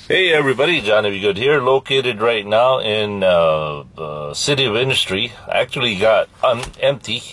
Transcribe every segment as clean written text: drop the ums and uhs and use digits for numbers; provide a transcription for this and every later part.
Hey everybody, Johnny B. Good here, located right now in the City of Industry. Actually got empty.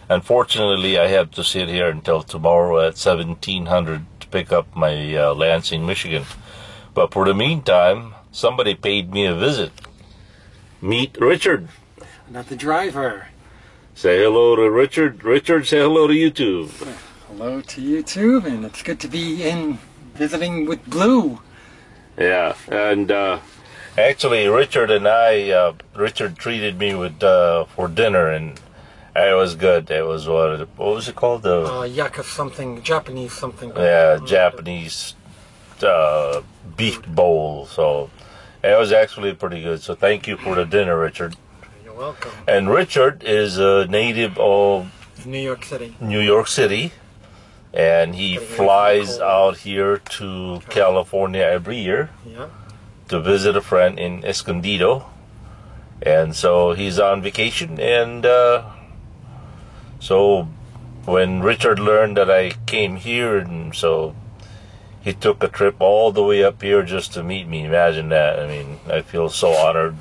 Unfortunately, I have to sit here until tomorrow at 1700 to pick up my Lansing, Michigan. But for the meantime, somebody paid me a visit. Meet Richard. Not the driver. Say hello to Richard. Richard, say hello to YouTube. Hello to YouTube, and it's good to be in visiting with Blue. Yeah, and actually, Richard and Richard treated me with for dinner, and it was good. It was what was it called? Yaka something, Japanese something. Yeah, Japanese beef bowl. So it was actually pretty good. So thank you for the dinner, Richard. You're welcome. And Richard is a native of New York City. New York City. And he flies out here to California every year to visit a friend in Escondido. And so he's on vacation. And so when Richard learned that I came here, and so he took a trip all the way up here just to meet me. Imagine that. I mean, I feel so honored.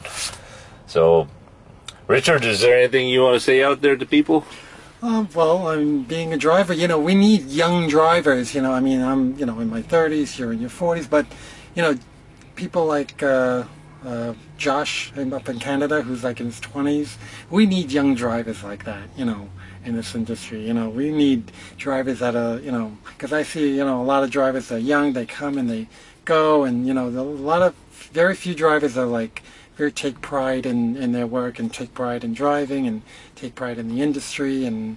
So, Richard, is there anything you want to say out there to people? Well, I'm being a driver. We need young drivers. I mean, I'm, in my 30s, you're in your 40s, but, people like Josh up in Canada, who's like in his 20s, we need young drivers like that, in this industry. We need drivers that are, because I see, a lot of drivers are young, they come and they go, and, very few drivers are like, take pride in their work and take pride in driving and take pride in the industry, and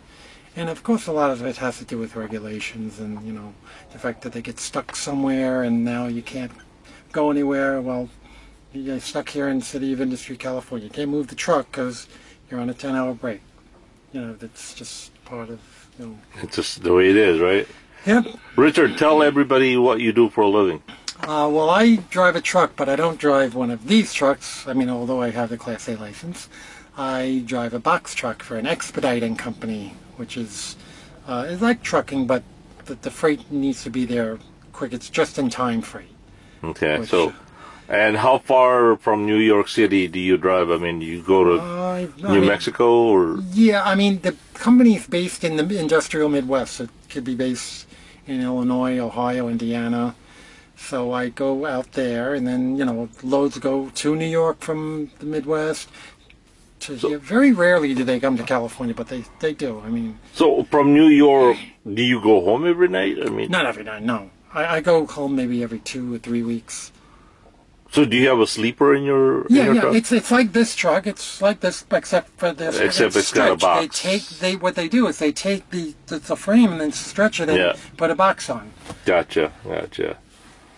of course a lot of it has to do with regulations and the fact that they get stuck somewhere and now you can't go anywhere. Well, you're stuck here in the City of Industry, California. You can't move the truck because you're on a 10-hour break. That's just part of It's just the way it is, right? Yeah. Richard, tell everybody what you do for a living. Well, I drive a truck, but I don't drive one of these trucks. I mean, although I have the Class A license, I drive a box truck for an expediting company, which is it's like trucking, but the freight needs to be there quick. It's just-in-time freight. Okay, and how far from New York City do you drive? I mean, you go to New Mexico, or? Yeah, I mean, the company is based in the industrial Midwest. It could be based in Illinois, Ohio, Indiana. So I go out there, and then, loads go to New York from the Midwest. Very rarely do they come to California, but they do. I mean. So from New York, do you go home every night? I mean. Not every night, no. I go home maybe every 2 or 3 weeks. So do you have a sleeper in your truck? It's like this truck. It's like this, except for this. Except it's got a box. What they do is they take the frame and then stretch it and put a box on. Gotcha.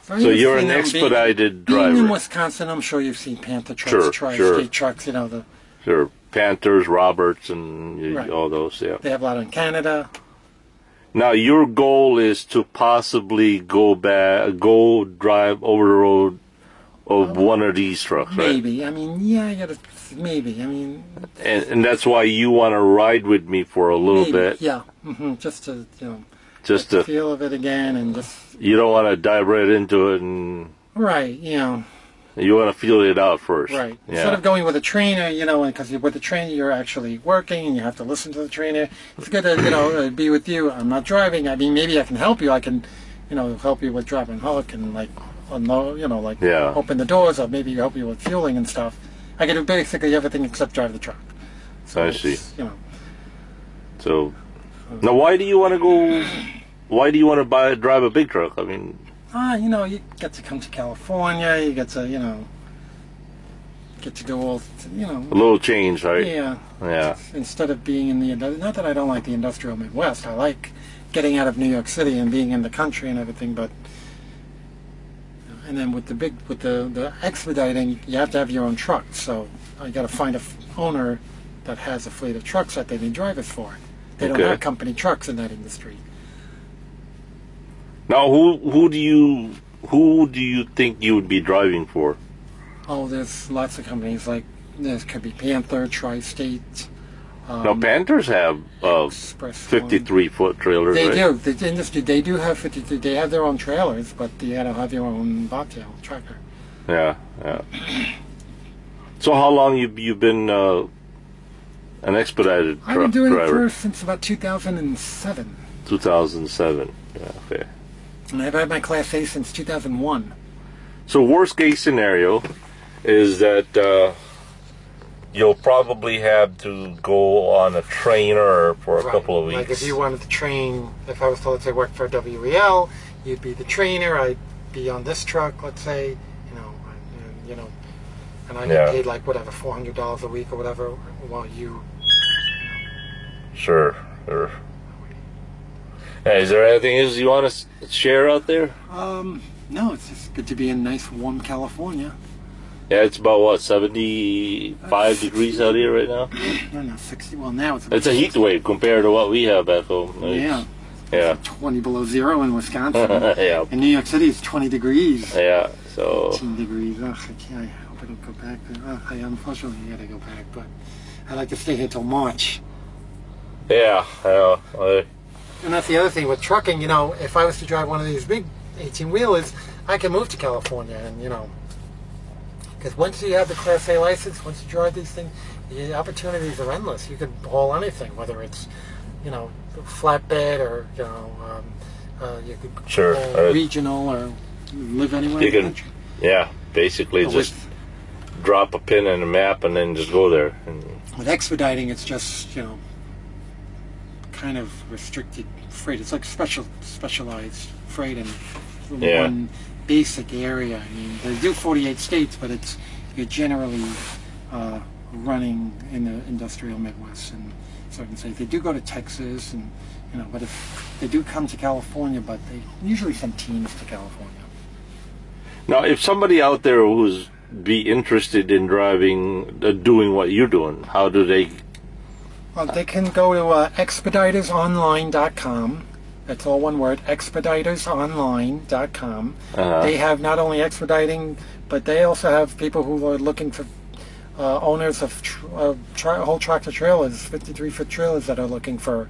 So you're an expedited driver. Being in Wisconsin, I'm sure you've seen Panther trucks, Tri-State trucks, Sure, Panthers, Roberts, and all those, yeah. They have a lot in Canada. Now, your goal is to possibly go drive over the road of one of these trucks, right? Maybe. I mean, maybe. I mean. And that's why you want to ride with me for a little bit. Yeah. Just to, just the feel of it again, and just. You don't want to dive right into it, and. Right. You want to feel it out first. Right. Yeah. Instead of going with a trainer, because with the trainer you're actually working and you have to listen to the trainer. It's good to, be with you. I'm not driving. I mean, maybe I can help you. I can, help you with driving hook and unload, open the doors, or maybe help you with fueling and stuff. I can do basically everything except drive the truck. So I see. So, now why do you want to drive a big truck? I mean. You get to come to California, you get to, get to go all, A little change, right? Yeah. Instead of being in not that I don't like the industrial Midwest, I like getting out of New York City and being in the country and everything, but, and then with the expediting, you have to have your own truck, so I got to find a owner that has a fleet of trucks that they need drivers for. They don't have company trucks in that industry. Now, who do you think you would be driving for? Oh, there's lots of companies. Like there could be Panther, Tri-State, Now Panthers have Express one. 53-foot trailers, They right? do. The industry, they do have 53. They have their own trailers, but you gotta have your own bobtail tractor. Yeah, yeah. So how long you been an expedited I've truck been doing driver? it since about 2007. 2007. Yeah, okay. And I've had my Class A since 2001. So worst case scenario is that you'll probably have to go on a trainer for a couple of weeks. Like if you wanted to train, if I was to, let's say, work for WEL, you'd be the trainer. I'd be on this truck, let's say, and I get paid like whatever, $400 a week or whatever, while you. Sure. Hey, is there anything else you want to share out there? No, it's just good to be in nice, warm California. Yeah, it's about what, 75 degrees out here right now? I don't know, 60. Well, now it's. It's a heat wave compared to what we have back home. Yeah. Yeah. 20 below zero in Wisconsin. Yeah. In New York City, it's 20 degrees. Yeah. So. 18 degrees. Ugh, I can't. I hope I don't go back there. I unfortunately gotta go back, but I like to stay here till March. Yeah. And that's the other thing with trucking. If I was to drive one of these big 18-wheelers, I can move to California, and because once you have the Class A license, once you drive these things, the opportunities are endless. You could haul anything, whether it's flatbed or you could Sure. haul regional or live anywhere You in the can, country. yeah, basically just drop a pin in a map and then just go there. And With expediting, it's just kind of restricted freight. It's like specialized freight in one basic area. I mean, they do 48 states, but you're generally running in the industrial Midwest and certain states. They do go to Texas, and but if they do come to California, but they usually send teams to California. now, if somebody out there who's be interested in driving, doing what you're doing, how do they? Well, they can go to expeditersonline.com. That's all one word, expeditersonline.com. They have not only expediting, but they also have people who are looking for owners of whole tractor trailers, 53-foot trailers that are looking for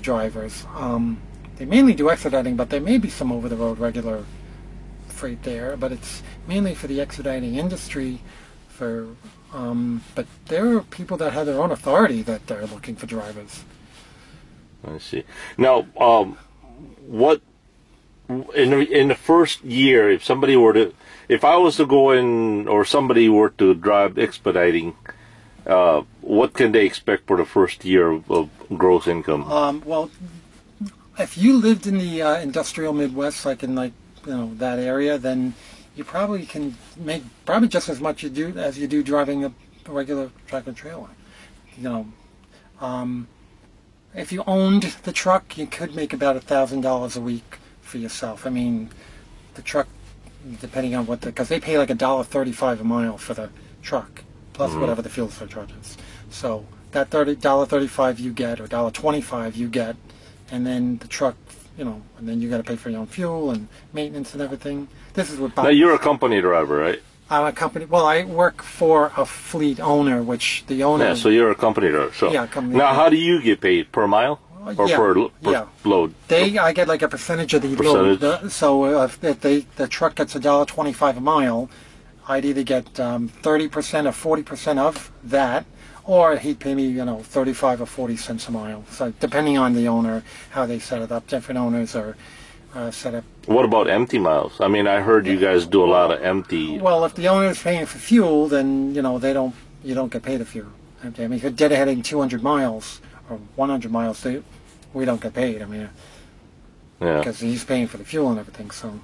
drivers. They mainly do expediting, but there may be some over-the-road regular freight there, but it's mainly for the expediting industry. But there are people that have their own authority that are looking for drivers. I see. Now, what in the first year, if I was to go in, or somebody were to drive expediting, what can they expect for the first year of gross income? Well, if you lived in the industrial Midwest, like in that area, then you probably can make just as much as you do driving a regular tractor trailer. If you owned the truck, you could make about $1,000 a week for yourself. I mean, the truck, depending on because they pay like $1.35 a mile for the truck, plus whatever the fuel surcharge is. So that $1.35 you get, or $1.25 you get, and then the truck, and then you got to pay for your own fuel and maintenance and everything. This is what. Now you're a company driver, right? I'm a company. Well, I work for a fleet owner, which the owner. Yeah, so you're a company driver. So yeah, company. Now, how do you get paid per mile or per load? I get like a percentage of the load. So if the truck gets $1.25 a mile, I'd either get 30% or 40% of that, or he'd pay me 35 or 40 cents a mile. So depending on the owner, how they set it up. Different owners are set up. What about empty miles? I mean, I heard you guys do a lot of empty. Well, if the owner is paying for fuel, then you don't get paid if you're empty. I mean, if you're dedicating 200 miles or 100 miles, we don't get paid. I mean, because he's paying for the fuel and everything. So,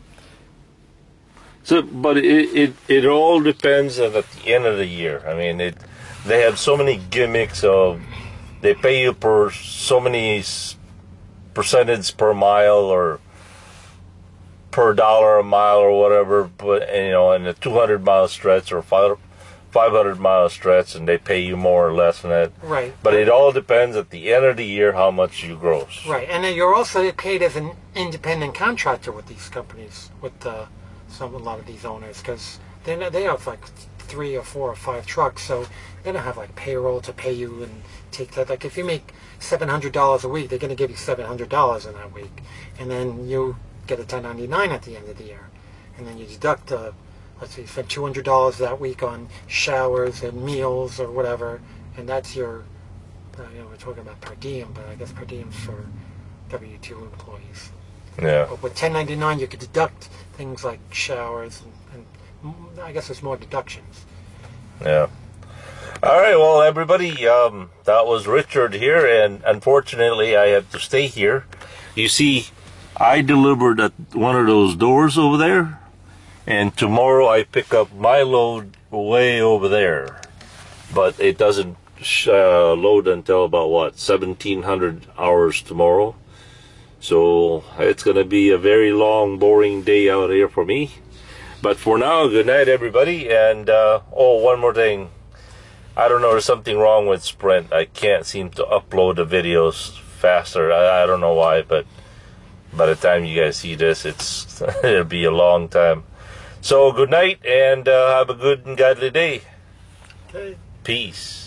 but it all depends on at the end of the year. I mean, they have so many gimmicks of they pay you per so many percentage per mile or per dollar a mile or whatever, but in a 200-mile stretch or 500-mile stretch, and they pay you more or less than that. Right. But it all depends at the end of the year how much you gross. Right, and then you're also paid as an independent contractor with these companies, with a lot of these owners, because they have like 3 or 4 or 5 trucks, so they don't have like payroll to pay you and take that. Like if you make $700 a week, they're going to give you $700 in that week, and then you get a 1099 at the end of the year, and then you deduct let's say you spent $200 that week on showers and meals or whatever, and that's your we're talking about per diem, but I guess per diem's for W-2 employees. Yeah. But with 1099, you could deduct things like showers, and I guess there's more deductions. Yeah. All right, well, everybody, that was Richard here, and unfortunately, I have to stay here. You see, I delivered at one of those doors over there, and tomorrow I pick up my load way over there, but it doesn't load until about, 1700 hours tomorrow. So it's going to be a very long, boring day out here for me. But for now, good night, everybody. And, one more thing. I don't know, there's something wrong with Sprint. I can't seem to upload the videos faster. I don't know why, but by the time you guys see this, it'll be a long time. So good night, and have a good and godly day. Okay. Peace.